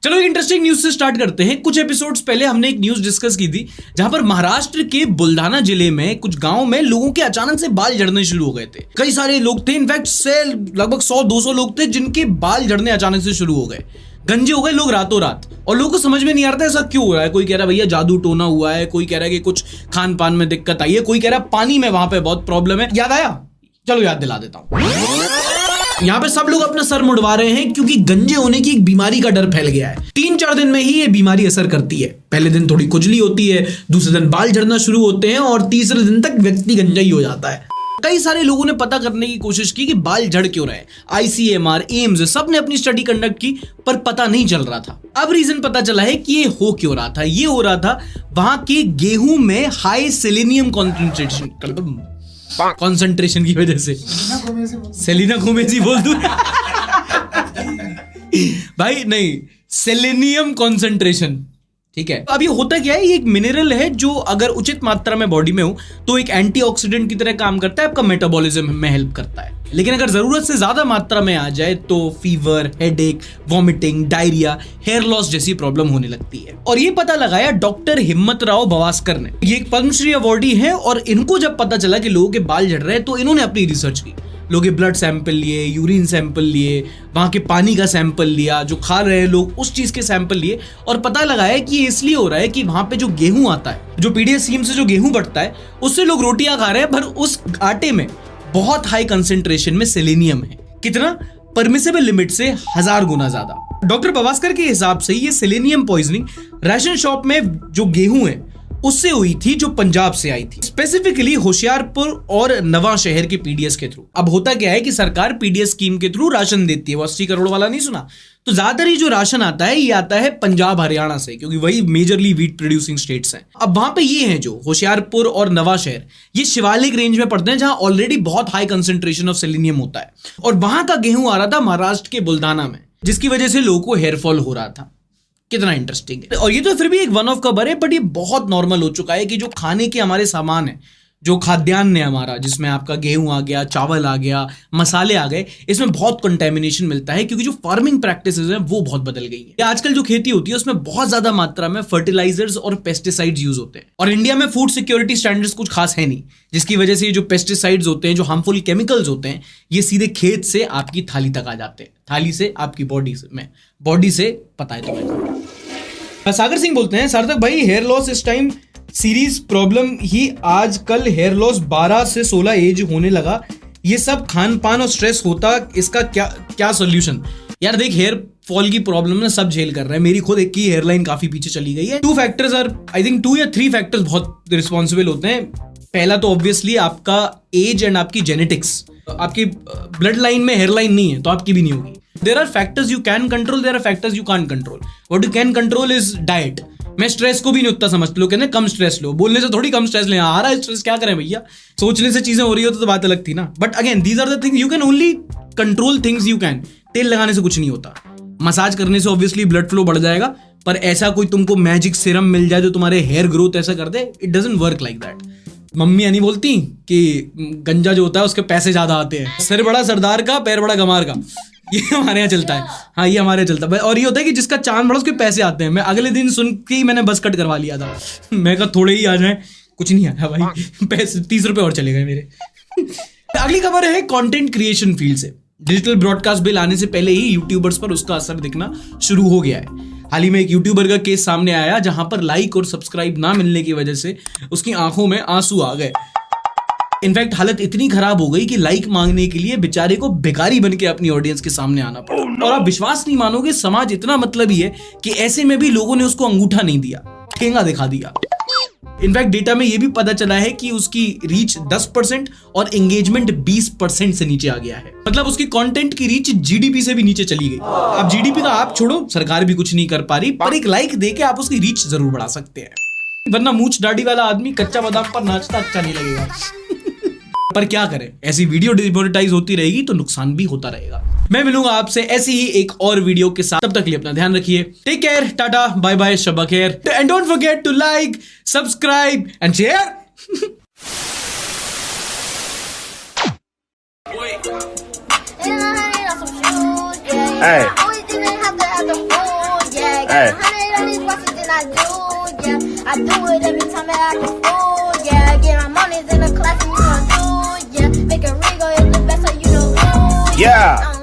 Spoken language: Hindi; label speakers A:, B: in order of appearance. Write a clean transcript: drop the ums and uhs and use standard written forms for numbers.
A: चलो एक इंटरेस्टिंग न्यूज से स्टार्ट करते हैं। कुछ एपिसोड्स पहले हमने एक न्यूज डिस्कस की थी जहां पर महाराष्ट्र के बुल्ढाना जिले में कुछ गांव में लोगों के अचानक से बाल झड़ने शुरू हो गए थे। कई सारे लोग थे, इनफैक्ट से लगभग 100-200 लोग थे जिनके बाल झड़ने अचानक से शुरू हो गए, गंजे हो गए लोग रातों रात। और लोगों को समझ में नहीं आ रहा था ऐसा क्यों हो रहा है। कोई कह रहा है भैया जादू टोना हुआ है, कोई कह रहा है कि कुछ खान पान में दिक्कत आई है, कोई कह रहा है पानी में वहां पे बहुत प्रॉब्लम है। याद आया? चलो याद दिला देता हूं। यहाँ पे सब लोग अपना सर मुड़वा रहे हैं क्योंकि गंजे होने की एक बीमारी का डर फैल गया है। 3-4 दिन में ही ये बीमारी असर करती है। पहले दिन थोड़ी खुजली होती है, दूसरे दिन बाल झड़ना शुरू होते हैं और तीसरे दिन तक व्यक्ति गंजा ही हो जाता है। कई सारे लोगों ने पता करने की कोशिश की कि बाल झड़ क्यों रहे। ICMR, एम्स सब ने अपनी स्टडी कंडक्ट की पर पता नहीं चल रहा था। अब रीजन पता चला है कि ये हो क्यों रहा था। ये हो रहा था वहां के गेहूं में हाई सेलेनियम कॉन्सेंट्रेशन की वजह से। सेलिना गोमेजी बोल दूं भाई? नहीं, सेलेनियम कॉन्सेंट्रेशन, ठीक है। अब ये होता क्या है, ये एक मिनरल है जो अगर उचित मात्रा में बॉडी में हो तो एक एंटीऑक्सीडेंट की तरह काम करता है, आपका मेटाबॉलिज्म में हेल्प करता है। लेकिन अगर जरूरत से ज्यादा मात्रा में आ जाए तो fever, headache, vomiting, diarrhoea, hair loss जैसी प्रॉब्लम होने लगती है। और ये पता लगाया डॉक्टर हिम्मतराव बवास्कर ने। ये एक पद्मश्री अवार्डी है और इनको जब पता चला कि लोगों के बाल झड़ रहे हैं तो इन्होंने अपनी रिसर्च की। लोगों के ब्लड सैंपल लिए, यूरिन सैंपल लिए, वहां के पानी का सैंपल लिया, जो खा रहे हैं लोग उस चीज के सैंपल लिए और पता लगाया कि ये इसलिए हो रहा है कि वहां पे जो गेहूं आता है, जो पीडीएस स्कीम से जो गेहूं बढ़ता है, उससे लोग रोटियां खा रहे हैं पर उस आटे में बहुत हाई कंसेंट्रेशन में सेलेनियम है। कितना? परमिसेबल लिमिट से 1000 गुना ज्यादा। डॉक्टर बवास्कर के हिसाब से ये सेलेनियम पॉइजनिंग राशन शॉप में जो गेहूं है उससे हुई थी, जो पंजाब से आई थी, स्पेसिफिकली होशियारपुर और नवा शहर के पीडीएस के थ्रू। अब होता क्या है कि सरकार पीडीएस स्कीम के थ्रू राशन देती है। वो 80 करोड़ वाला नहीं सुना? तो ज्यादातर ही जो राशन आता है ये आता है पंजाब हरियाणा से, क्योंकि वही मेजरली व्हीट प्रोड्यूसिंग स्टेट्स हैं। अब वहां पे ये हैं जो होशियारपुर और नवा शहर, ये शिवालिक रेंज में पड़ते हैं जहां ऑलरेडी बहुत हाई कंसेंट्रेशन ऑफ सेलेनियम होता है। और वहां का गेहूं आ रहा था महाराष्ट्र के बुल्ढाना में, जिसकी वजह से लोगों को हेयरफॉल हो रहा था। कितना इंटरेस्टिंग है। और ये तो फिर भी एक वन ऑफ खबर है, बट ये बहुत नॉर्मल हो चुका है कि जो खाने के हमारे सामान है, जो खाद्यान्न है हमारा, जिसमें आपका गेहूं आ गया, चावल आ गया, मसाले आ गए, इसमें बहुत कंटेमिनेशन मिलता है क्योंकि जो फार्मिंग प्रैक्टिसेस हैं वो बहुत बदल गई है। आजकल जो खेती होती है उसमें बहुत ज्यादा मात्रा में फर्टिलाइजर्स और पेस्टिसाइड्स यूज होते हैं। और इंडिया में फूड सिक्योरिटी स्टैंडर्ड्स कुछ खास है नहीं, जिसकी वजह से ये जो पेस्टिसाइड्स होते हैं, जो हार्मफुल केमिकल्स होते हैं, ये सीधे खेत से आपकी थाली तक आ जाते हैं, थाली से आपकी बॉडी से पता है तुम्हें। सागर सिंह बोलते हैं, सार्थक भाई हेयर लॉस इस टाइम सीरीज प्रॉब्लम ही आजकल हेयर लॉस 12 से 16 एज होने लगा। ये सब खान पान और स्ट्रेस होता, इसका क्या सोल्यूशन? यार देख, हेयर फॉल की प्रॉब्लम ना सब झेल कर रहे हैं। मेरी खुद एक की हेयरलाइन काफी पीछे चली गई है। 2 फैक्टर्स आर, आई थिंक 2 या 3 फैक्टर्स बहुत रिस्पॉन्सिबल होते हैं। पहला तो ऑब्वियसली आपका एज एंड आपकी जेनेटिक्स। आपकी ब्लड लाइन में हेयरलाइन नहीं है तो आपकी भी नहीं होगी। There are factors you can control, there are factors you can't control. What you can control is diet. मैं स्ट्रेस को भी नहीं उतना समझता। लोग कहते हैं कम स्ट्रेस लो, बोलने से थोड़ी कम स्ट्रेस ले आ रहा है स्ट्रेस, क्या करें भैया? सोचने से चीजें हो रही हो तो बात अलग थी ना। But again these are the things you can only control, things you can. तेल लगाने से कुछ नहीं होता, मसाज करने से ऑब्वियसली ब्लड फ्लो बढ़ जाएगा, पर ऐसा कोई तुमको मैजिक सीरम मिल जाए जो तुम्हारे हेयर ग्रोथ ऐसा कर दे, it doesn't work like that. मम्मियां नहीं बोलती कि गंजा जो होता है उसके पैसे ज्यादा आते हैं, सिर बड़ा सरदार का पैर बड़ा गमार का। ये हमारे यहाँ चलता है। हाँ, ये हमारे यहाँ चलता है। और ये होता है कि जिसका चांद बड़ा उसके पैसे आते हैं। मैं अगले दिन सुन के ही मैंने बस कट करवा लिया था। मैं कहा थोड़े ही आ जाए, कुछ नहीं आया भाई, पैसे 30 रुपए और चले गए मेरे। अगली खबर है कंटेंट क्रिएशन फील्ड से। डिजिटल ब्रॉडकास्ट बिल आने से पहले ही यूट्यूबर्स पर उसका असर दिखना शुरू हो गया है। हाल ही में एक यूट्यूबर का केस सामने आया जहां पर लाइक और सब्सक्राइब ना मिलने की वजह से उसकी आंखों में आंसू आ गए। इनफैक्ट हालत इतनी खराब हो गई कि लाइक मांगने के लिए बेचारे को भिखारी बन के अपनी ऑडियंस के सामने आना पड़ा। और आप विश्वास नहीं मानोगे, समाज इतना मतलबी है कि ऐसे में भी लोगों ने उसको अंगूठा नहीं दिया, ठेंगा दिखा दिया। इनफैक्ट डेटा में यह भी पता चला है कि उसकी रीच 10% और एंगेजमेंट 20% से नीचे आ गया है। मतलब उसकी कंटेंट की रीच जीडीपी से भी नीचे चली गई। अब जीडीपी का आप छोड़ो, सरकार भी कुछ नहीं कर पा रही, पर एक लाइक देके आप उसकी रीच जरूर बढ़ा सकते हैं, वरना मूंछ दाढ़ी वाला आदमी कच्चा बादाम पर नाचता अच्छा नहीं लगेगा। पर क्या करें, ऐसी वीडियो डिमोनेटाइज होती रहेगी तो नुकसान भी होता रहेगा। मैं मिलूंगा आपसे ऐसी ही एक और वीडियो के साथ। तब तक के लिए अपना ध्यान रखिए। Take care, tata, bye bye, शब्बा खैर, and don't forget to like, subscribe and share.
B: Hey. Hey.
C: 100 on these watches, then I do, yeah. I do it every time that I can fool, yeah. Get my monies in the class and you gon' do, yeah. Make a ring, is the best, so you know who,
B: Yeah.